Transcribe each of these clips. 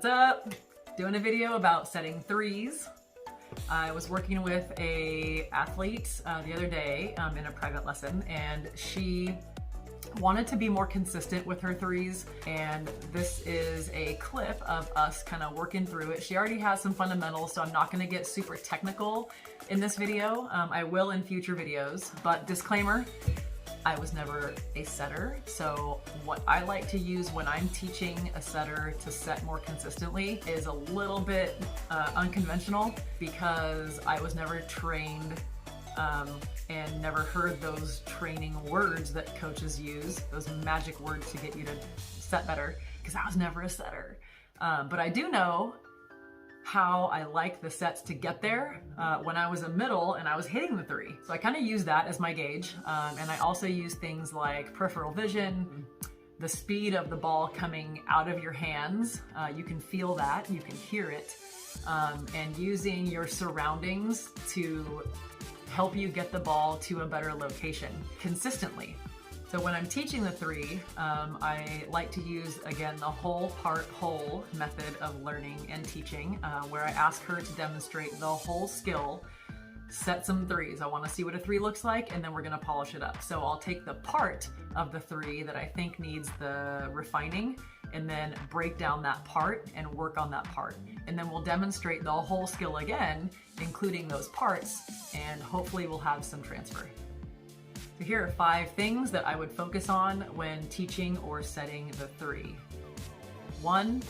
What's up? Doing a video about setting threes. I was working with a athlete the other day in a private lesson, and she wanted to be more consistent with her threes, and this is a clip of us kind of working through it. She already has some fundamentals, so I'm not going to get super technical in this video. I will in future videos, but disclaimer, I was never a setter, so what I like to use when I'm teaching a setter to set more consistently is a little bit unconventional, because I was never trained and never heard those training words that coaches use, those magic words to get you to set better, because I was never a setter. But I do know how I like the sets to get there when I was a middle and I was hitting the three. So I kind of use that as my gauge. And I also use things like peripheral vision, the speed of the ball coming out of your hands. You can feel that, you can hear it. And using your surroundings to help you get the ball to a better location consistently. So when I'm teaching the three, I like to use, again, the whole part whole method of learning and teaching, where I ask her to demonstrate the whole skill, set some threes. I want to see what a three looks like, and then we're going to polish it up. So I'll take the part of the three that I think needs the refining, and then break down that part and work on that part. And then we'll demonstrate the whole skill again, including those parts, and hopefully we'll have some transfer. So here are 5 things that I would focus on when teaching or setting the three. 1,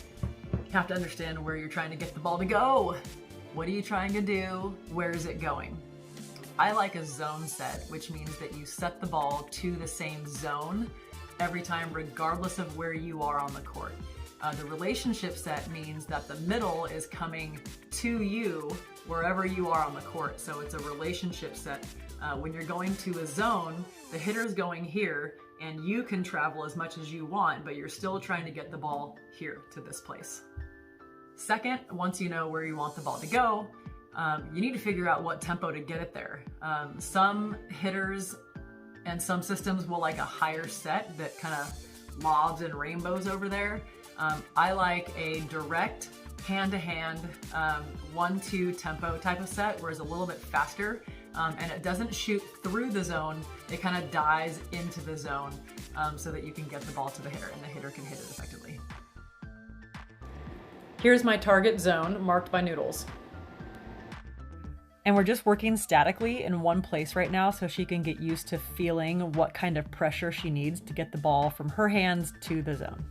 you have to understand where you're trying to get the ball to go. What are you trying to do? Where is it going? I like a zone set, which means that you set the ball to the same zone every time, regardless of where you are on the court. The relationship set means that the middle is coming to you wherever you are on the court. So it's a relationship set. When you're going to a zone, the hitter's going here, and you can travel as much as you want, but you're still trying to get the ball here to this place. Second, once you know where you want the ball to go, you need to figure out what tempo to get it there. Some hitters and some systems will like a higher set that kind of lobs and rainbows over there. I like a direct hand-to-hand 1-2 tempo type of set, where it's a little bit faster, and it doesn't shoot through the zone, it kind of dives into the zone, so that you can get the ball to the hitter and the hitter can hit it effectively. Here's my target zone marked by noodles. And we're just working statically in one place right now, so she can get used to feeling what kind of pressure she needs to get the ball from her hands to the zone.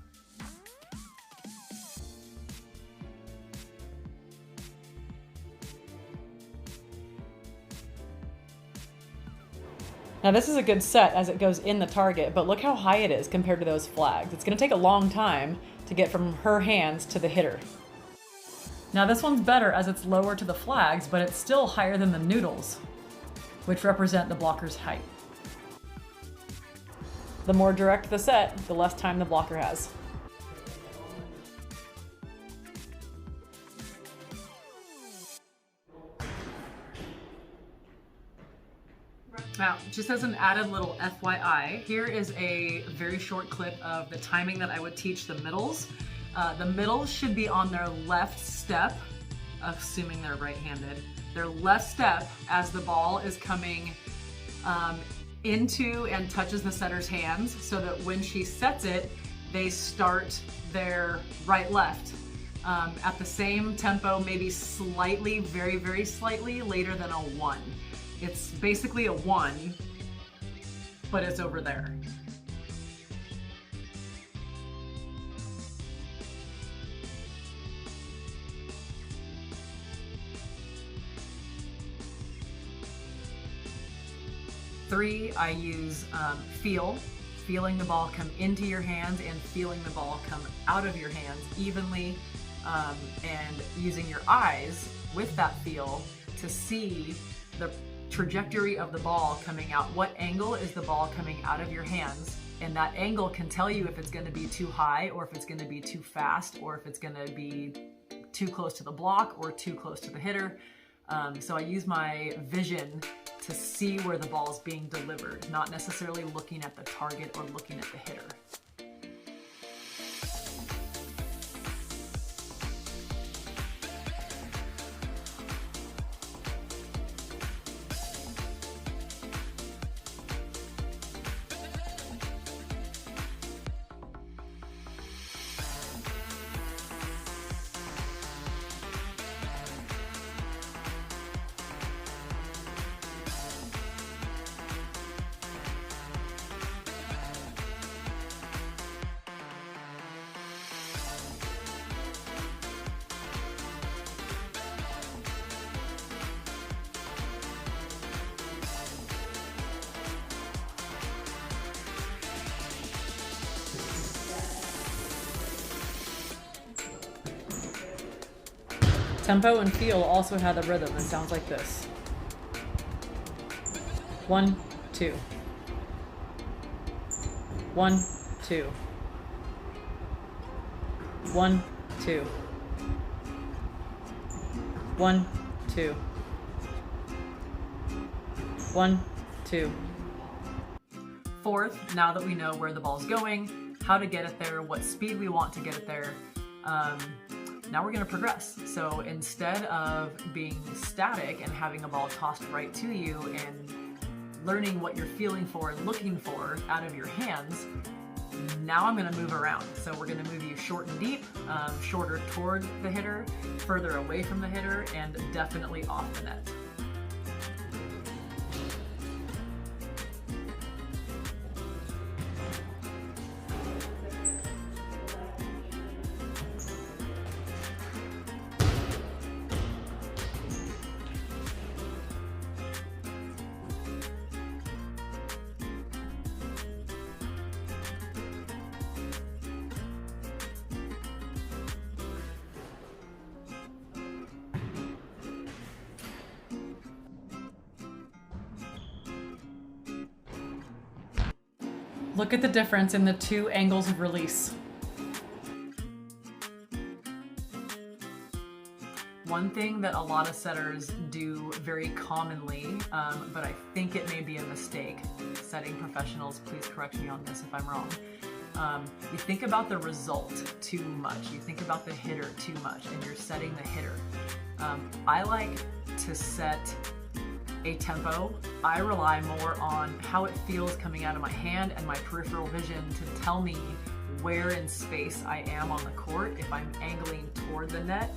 Now this is a good set as it goes in the target, but look how high it is compared to those flags. It's going to take a long time to get from her hands to the hitter. Now this one's better as it's lower to the flags, but it's still higher than the noodles, which represent the blocker's height. The more direct the set, the less time the blocker has. Now, just as an added little FYI, here is a very short clip of the timing that I would teach the middles. The middles should be on their left step, assuming they're right-handed. Their left step as the ball is coming into and touches the setter's hands, so that when she sets it, they start their right-left at the same tempo, maybe slightly, very, very slightly later than a 1. It's basically a 1, but it's over there. Three, I use feeling the ball come into your hands and feeling the ball come out of your hands evenly, and using your eyes with that feel to see the trajectory of the ball coming out. What angle is the ball coming out of your hands? And that angle can tell you if it's going to be too high, or if it's going to be too fast, or if it's going to be too close to the block or too close to the hitter. So I use my vision to see where the ball is being delivered, not necessarily looking at the target or looking at the hitter. Tempo and feel also have a rhythm and sounds like this. 1, 2. 1, 2. 1, 2. 1, 2. 1, 2. Fourth, now that we know where the ball's going, how to get it there, what speed we want to get it there, now we're going to progress. So instead of being static and having a ball tossed right to you and learning what you're feeling for and looking for out of your hands, now I'm going to move around. So we're going to move you short and deep, shorter toward the hitter, further away from the hitter, and definitely off the net. Look at the difference in the two angles of release. One thing that a lot of setters do very commonly, but I think it may be a mistake, setting professionals, please correct me on this if I'm wrong. You think about the result too much. You think about the hitter too much, and you're setting the hitter. I like to set a tempo. I rely more on how it feels coming out of my hand and my peripheral vision to tell me where in space I am on the court, if I'm angling toward the net,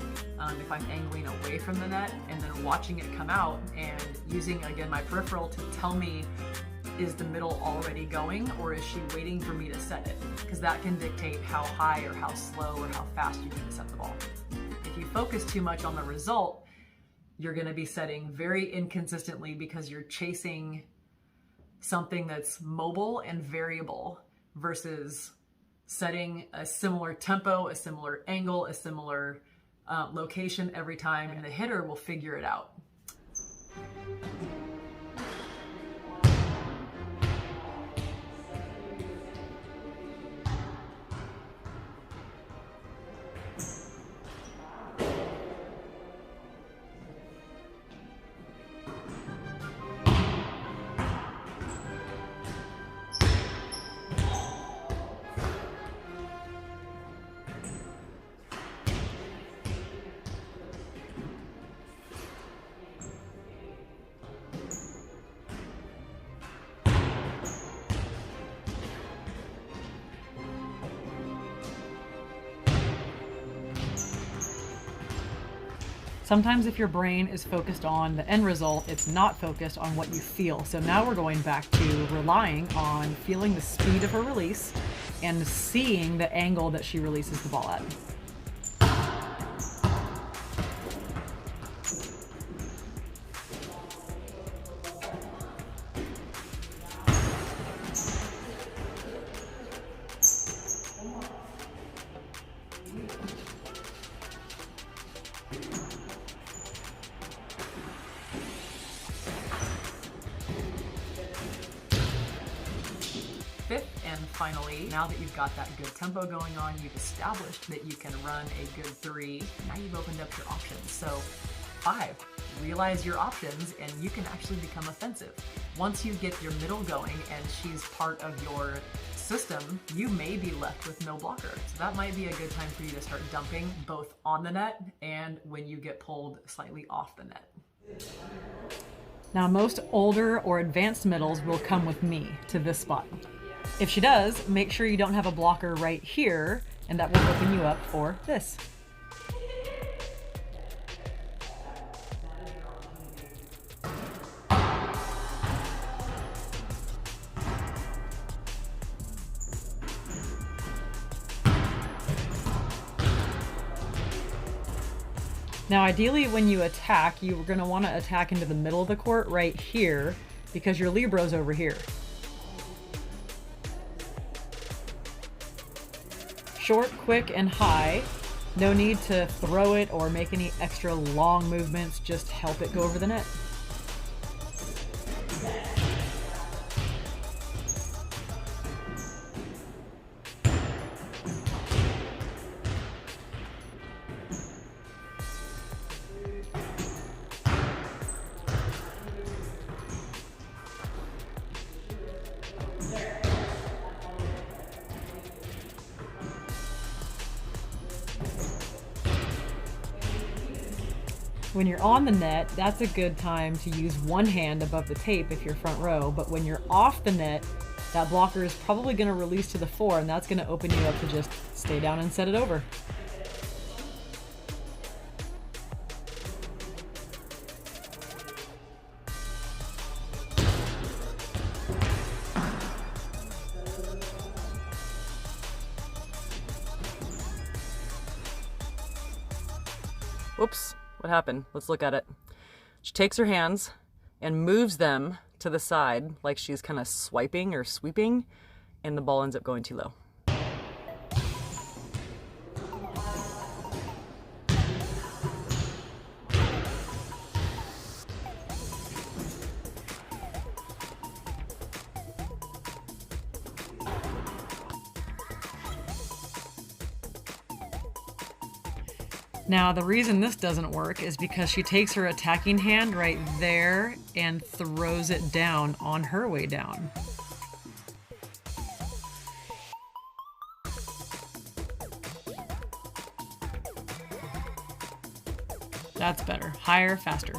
if I'm angling away from the net, and then watching it come out and using, again, my peripheral to tell me, is the middle already going, or is she waiting for me to set it? Because that can dictate how high or how slow or how fast you need to set the ball. If you focus too much on the result, you're going to be setting very inconsistently because you're chasing something that's mobile and variable versus setting a similar tempo, a similar angle, a similar location every time, and the hitter will figure it out. Sometimes if your brain is focused on the end result, it's not focused on what you feel. So now we're going back to relying on feeling the speed of her release and seeing the angle that she releases the ball at. Fifth and finally, now that you've got that good tempo going on, you've established that you can run a good three, now you've opened up your options. So 5, realize your options and you can actually become offensive. Once you get your middle going and she's part of your system, you may be left with no blocker. So that might be a good time for you to start dumping both on the net and when you get pulled slightly off the net. Now most older or advanced middles will come with me to this spot. If she does, make sure you don't have a blocker right here, and that will open you up for this. Now ideally when you attack, you're going to want to attack into the middle of the court right here because your libro's over here. Short, quick, and high. No need to throw it or make any extra long movements, just help it go over the net. When you're on the net, that's a good time to use one hand above the tape if you're front row, but when you're off the net, that blocker is probably going to release to the floor, and that's going to open you up to just stay down and set it over. Whoops. What happened? Let's look at it. She takes her hands and moves them to the side like she's kind of swiping or sweeping, and the ball ends up going too low. Now, the reason this doesn't work is because she takes her attacking hand right there and throws it down on her way down. That's better. Higher, faster.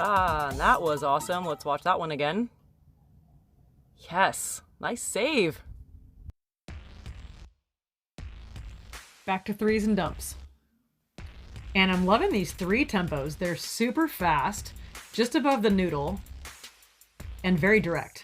Ah, that was awesome. Let's watch that one again. Yes, nice save. Back to threes and dumps. And I'm loving these 3 tempos. They're super fast, just above the noodle, and very direct.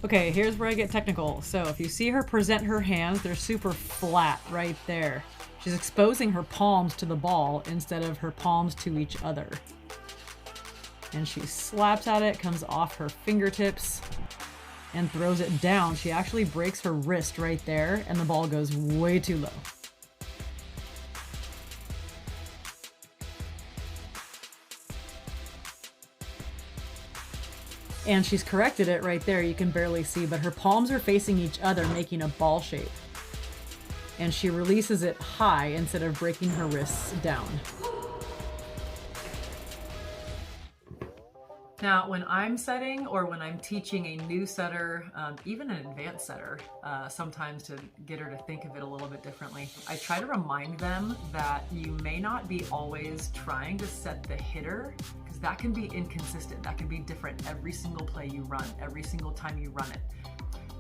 Okay, here's where I get technical. So if you see her present her hands, they're super flat right there. She's exposing her palms to the ball instead of her palms to each other. And she slaps at it, comes off her fingertips, and throws it down. She actually breaks her wrist right there, and the ball goes way too low. And she's corrected it right there, you can barely see, but her palms are facing each other, making a ball shape. And she releases it high instead of breaking her wrists down. Now, when I'm setting or when I'm teaching a new setter, even an advanced setter, sometimes to get her to think of it a little bit differently, I try to remind them that you may not be always trying to set the hitter, because that can be inconsistent. That can be different every single play you run, every single time you run it.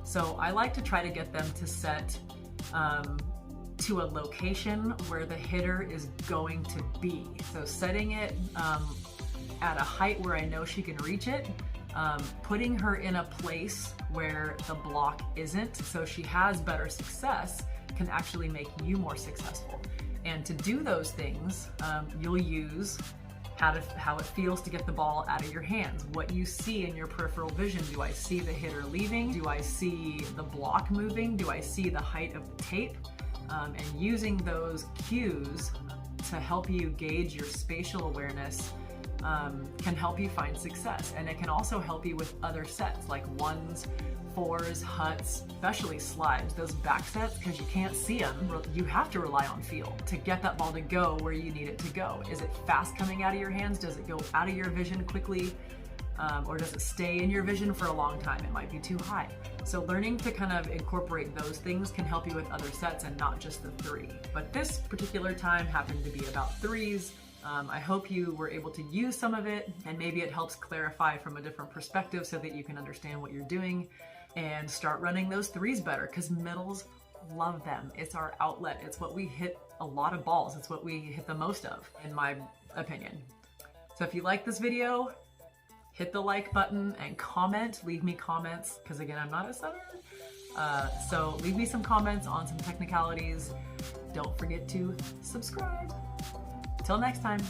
So I like to try to get them to set to a location where the hitter is going to be. So setting it at a height where I know she can reach it, putting her in a place where the block isn't, so she has better success, can actually make you more successful. And to do those things, you'll use how it feels to get the ball out of your hands, what you see in your peripheral vision. Do I see the hitter leaving? Do I see the block moving? Do I see the height of the tape? And using those cues to help you gauge your spatial awareness can help you find success. And it can also help you with other sets like 1s, 4s, huts, especially slides, those back sets, because you can't see them. You have to rely on feel to get that ball to go where you need it to go. Is it fast coming out of your hands? Does it go out of your vision quickly? Or does it stay in your vision for a long time? It might be too high. So learning to kind of incorporate those things can help you with other sets and not just the 3. But this particular time happened to be about 3s. I hope you were able to use some of it, and maybe it helps clarify from a different perspective so that you can understand what you're doing and start running those 3s better, because middles love them. It's our outlet. It's what we hit a lot of balls. It's what we hit the most of, in my opinion. So if you like this video, hit the like button and comment. Leave me comments, because again, I'm not a setter. So leave me some comments on some technicalities. Don't forget to subscribe. Till next time.